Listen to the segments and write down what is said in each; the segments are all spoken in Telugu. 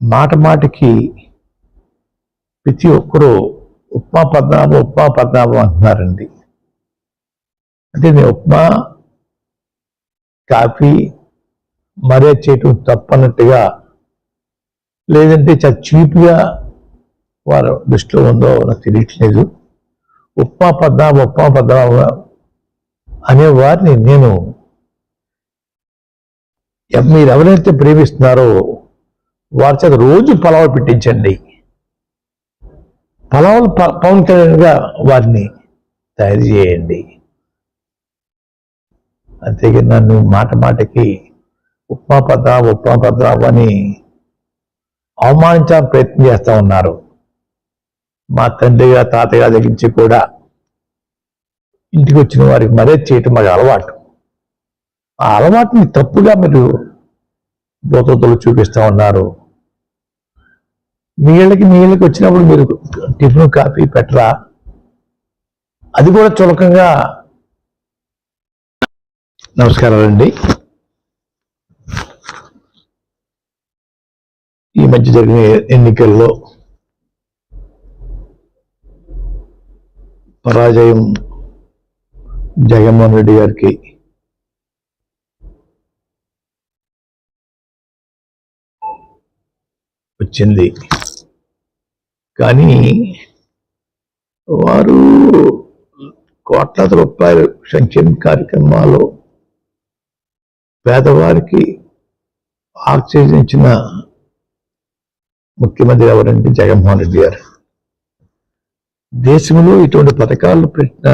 మాట మాటికి ప్రతి ఒక్కరూ ఉప్మా పద్నాభం అంటున్నారండి. అంటే నేను ఉప్మా కాఫీ మరే చేయటం తప్పన్నట్టుగా, లేదంటే చాలా చీప్గా వారు దృష్టిలో ఉందో నాకు తెలియట్లేదు. ఉప్మా పద్నాభం అనే వారిని నేను మీరు ఎవరైతే ప్రేమిస్తున్నారో వారి చేత రోజు పలావులు పెట్టించండి. పలావులు పవన్ కళ్యాణ్గా వారిని తయారు చేయండి. అంతేగాని నన్ను మాట మాటకి ఉప్మా పద్నాభం అని అవమానించాలని ప్రయత్నం చేస్తూ ఉన్నారు. మా తండ్రిగా తాతగా దగ్గర నుంచి కూడా ఇంటికి వచ్చిన వారికి మర్యాద చేయటం మాకు అలవాటు. ఆ అలవాటుని తప్పుగా మీరు బోతలు చూపిస్తూ ఉన్నారు. మీ ఇళ్ళకి వచ్చినప్పుడు మీరు టిఫిన్ కాఫీ పెట్టరా? అది కూడా చులకంగా. నమస్కారాలండి. ఈ మధ్య జరిగిన ఎన్నికల్లో పరాజయం జగన్మోహన్ రెడ్డి గారికి వచ్చింది. కానీ వారు కోట్లాది రూపాయలు సంక్షేమ కార్యక్రమాలు పేదవారికి ఆక్సిజన్ ఇచ్చిన ముఖ్యమంత్రి ఎవరంటే జగన్మోహన్ రెడ్డి గారు. దేశంలో ఇటువంటి పథకాలు పెట్టిన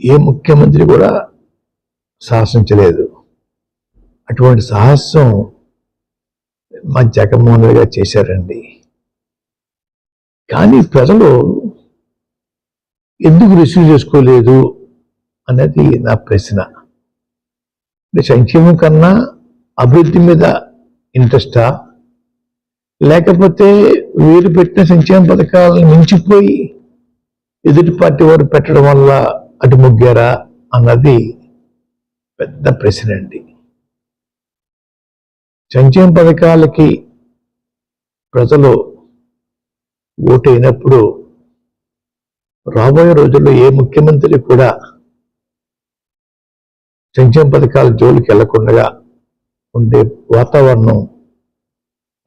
ఏ ముఖ్యమంత్రి కూడా సాహసించలేదు. అటువంటి సాహసం మా జగన్మోహన్ రెడ్డి గారు చేశారండి. కానీ ప్రజలు ఎందుకు రిసీవ్ చేసుకోలేదు అనేది నా ప్రశ్న. సంక్షేమం కన్నా అభివృద్ధి మీద ఇంట్రెస్టా, లేకపోతే వీరు పెట్టిన సంక్షేమ పథకాలను మించిపోయి ఎదుటి పార్టీ వారు పెట్టడం వల్ల అటు ముగ్గారా అన్నది పెద్ద ప్రశ్న అండి. సంక్షేమ పథకాలకి ప్రజలు ఓటైనప్పుడు రాబోయే రోజుల్లో ఏ ముఖ్యమంత్రి కూడా సంక్షేమ పథకాల జోలికి వెళ్లకుండా ఉండే వాతావరణం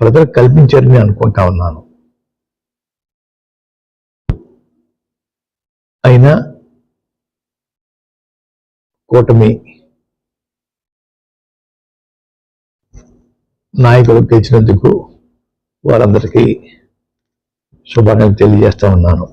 ప్రజలు కల్పించారని అనుకుంటా ఉన్నాను. అయినా కూటమి నాయకులు గెలిచినందుకు వారందరికీ శుభాకాంక్షలు తెలియజేస్తా ఉన్నాను.